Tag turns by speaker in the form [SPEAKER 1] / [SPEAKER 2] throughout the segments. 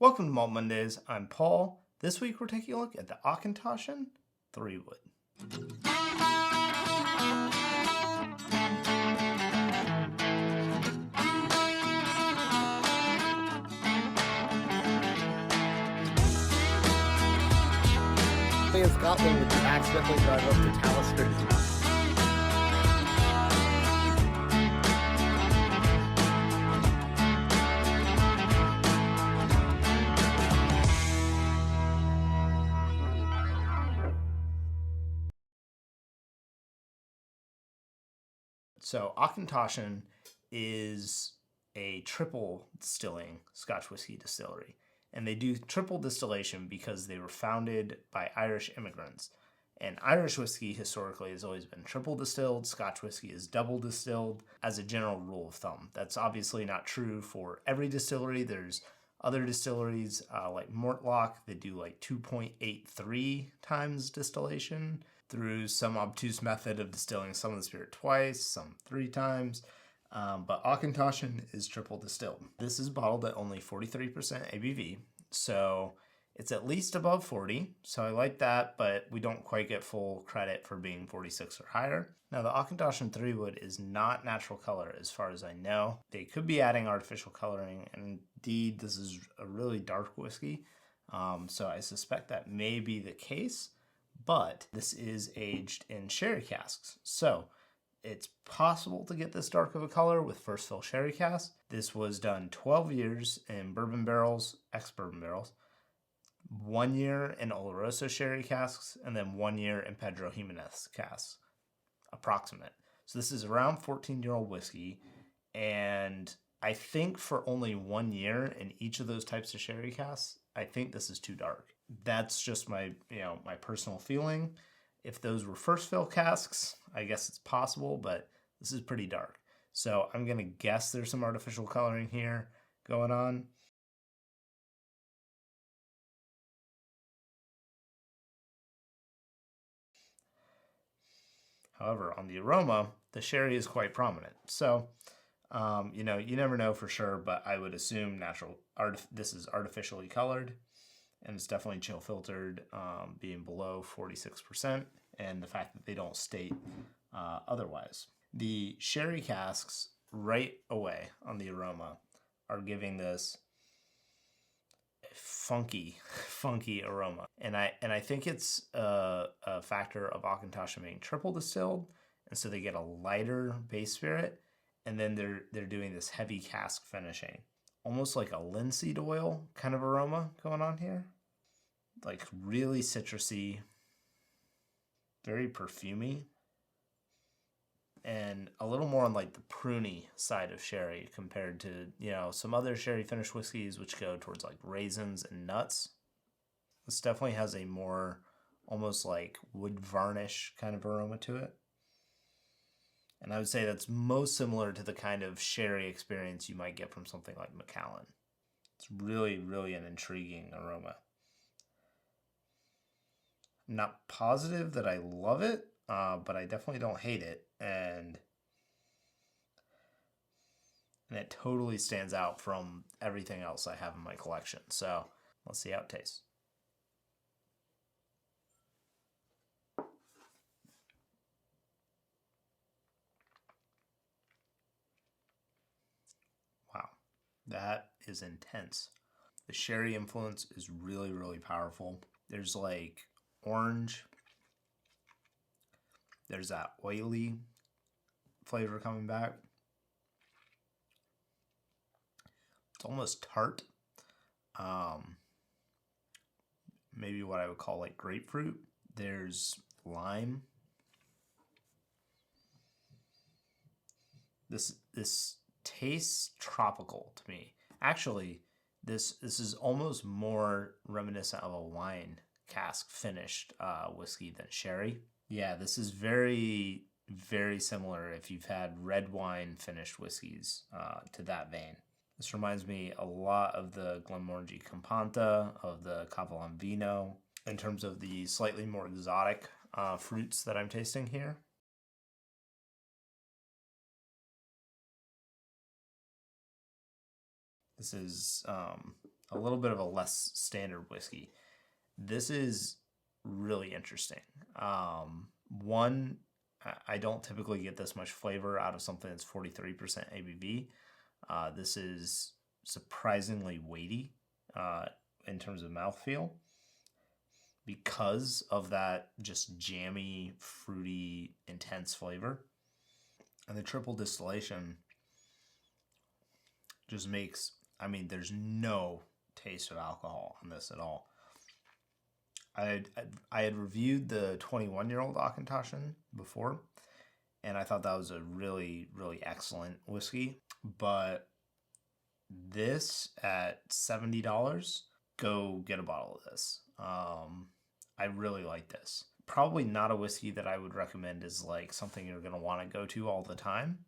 [SPEAKER 1] Welcome to Malt Mondays. I'm Paul. This week we're taking a look at the Auchentoshan Three Wood.
[SPEAKER 2] In Scotland, would you accidentally drive up to Talisker?
[SPEAKER 1] So Auchentoshan is a triple distilling Scotch whiskey distillery. And they do triple distillation because they were founded by Irish immigrants. And Irish whiskey historically has always been triple distilled. Scotch whiskey is double distilled as a general rule of thumb. That's obviously not true for every distillery. There's other distilleries like Malt that do like 2.83 times distillation through some obtuse method of distilling some of the spirit twice, some 3 times. But Auchentoshan is triple distilled. This is bottled at only 43% ABV, so it's at least above 40, so I like that, but we don't quite get full credit for being 46 or higher. Now, the Auchentoshan Three Wood is not natural color as far as I know. They could be adding artificial coloring, and indeed, this is a really dark whiskey, so I suspect that may be the case, but this is aged in sherry casks, so it's possible to get this dark of a color with first fill sherry casks. This was done 12 years in bourbon barrels, ex-bourbon barrels, 1 year in Oloroso sherry casks, and then 1 year in Pedro Ximenez casks, approximate. So this is around 14-year-old whiskey, and I think for only 1 year in each of those types of sherry casks, I think this is too dark. That's just my personal feeling. If those were first fill casks, I guess it's possible, but this is pretty dark. So I'm going to guess there's some artificial coloring here going on. However, on the aroma, the sherry is quite prominent. So, you never know for sure, but I would assume this is artificially colored, and it's definitely chill filtered, being below 46%, and the fact that they don't state otherwise. The sherry casks right away on the aroma are giving this funky aroma, and I think it's a factor of Auchentoshan being triple distilled, and so they get a lighter base spirit, and then they're doing this heavy cask finishing, almost like a linseed oil kind of aroma going on here, like really citrusy, very perfumey, and a little more on like the pruny side of sherry compared to, some other sherry finished whiskeys which go towards like raisins and nuts. This definitely has a more almost like wood varnish kind of aroma to it. And I would say that's most similar to the kind of sherry experience you might get from something like Macallan. It's really, really an intriguing aroma. I'm not positive that I love it, but I definitely don't hate it, and it totally stands out from everything else I have in my collection. So let's see how it tastes. Wow, that is intense. The sherry influence is really, really powerful. There's like orange. There's that oily flavor coming back. It's almost tart. Maybe what I would call like grapefruit. There's lime. This tastes tropical to me. Actually, this is almost more reminiscent of a wine cask finished whiskey than sherry. Yeah, this is very, very similar if you've had red wine finished whiskeys to that vein. This reminds me a lot of the Glenmorangie Campanta, of the Cavallan Vino, in terms of the slightly more exotic fruits that I'm tasting here. This is a little bit of a less standard whiskey. This is really interesting. One, I don't typically get this much flavor out of something that's 43% ABV. This is surprisingly weighty in terms of mouthfeel because of that just jammy, fruity, intense flavor. And the triple distillation just makes, I mean, there's no taste of alcohol on this at all. I had reviewed the 21-year-old Auchentoshan before, and I thought that was a really, really excellent whiskey. But this at $70, go get a bottle of this. I really like this. Probably not a whiskey that I would recommend as like something you're going to want to go to all the time.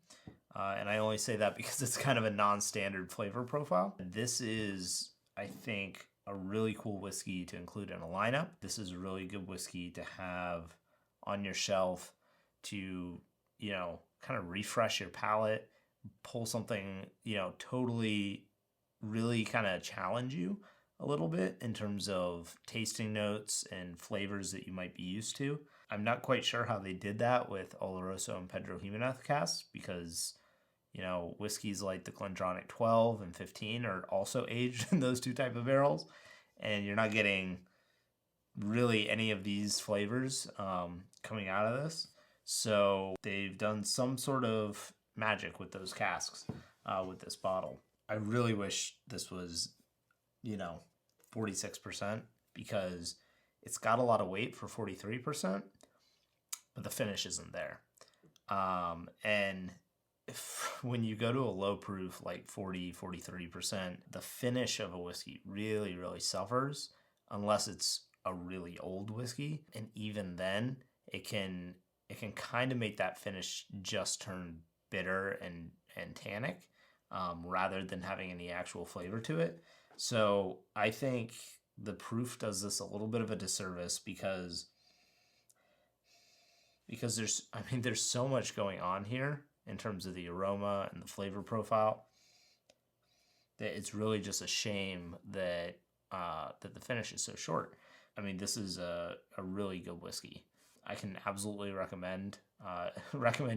[SPEAKER 1] And I only say that because it's kind of a non-standard flavor profile. This is, I think, a really cool whiskey to include in a lineup. This is a really good whiskey to have on your shelf to, kind of refresh your palate, pull something, totally really kind of challenge you a little bit in terms of tasting notes and flavors that you might be used to. I'm not quite sure how they did that with Oloroso and Pedro Ximenez casks because, whiskeys like the Glendronach 12 and 15 are also aged in those two type of barrels, and you're not getting really any of these flavors coming out of this. So they've done some sort of magic with those casks with this bottle. I really wish this was, 46% because it's got a lot of weight for 43%, but the finish isn't there. And when you go to a low proof like 43%, the finish of a whiskey really, really suffers unless it's a really old whiskey. And even then, it can kind of make that finish just turn bitter and tannic rather than having any actual flavor to it. So I think the proof does this a little bit of a disservice because there's so much going on here in terms of the aroma and the flavor profile that it's really just a shame that that the finish is so short. I mean, this is a really good whiskey. I can absolutely recommend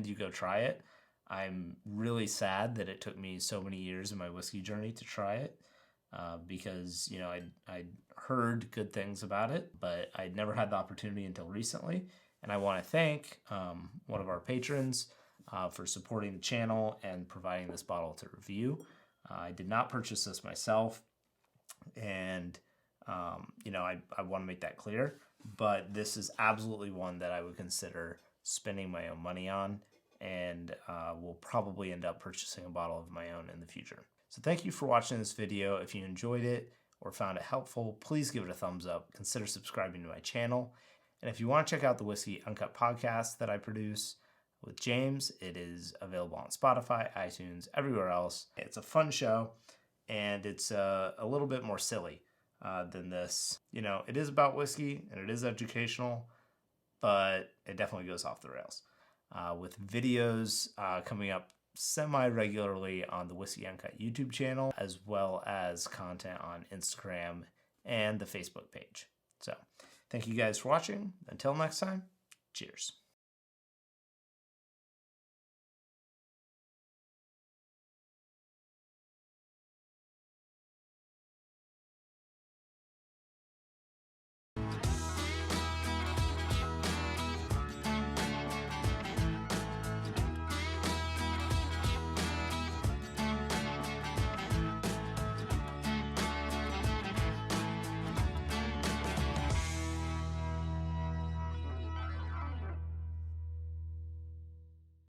[SPEAKER 1] you go try it. I'm really sad that it took me so many years in my whiskey journey to try it because, I'd heard good things about it, but I'd never had the opportunity until recently. And I want to thank one of our patrons for supporting the channel and providing this bottle to review. I did not purchase this myself, and I want to make that clear. But this is absolutely one that I would consider spending my own money on, and will probably end up purchasing a bottle of my own in the future. So thank you for watching this video. If you enjoyed it or found it helpful, please give it a thumbs up. Consider subscribing to my channel. And if you want to check out the Whiskey Uncut podcast that I produce with James, it is available on Spotify, iTunes, everywhere else. It's a fun show, and it's a little bit more silly than this. It is about whiskey, and it is educational, but it definitely goes off the rails. With videos coming up semi-regularly on the Whiskey Uncut YouTube channel, as well as content on Instagram and the Facebook page. So thank you guys for watching. Until next time, cheers.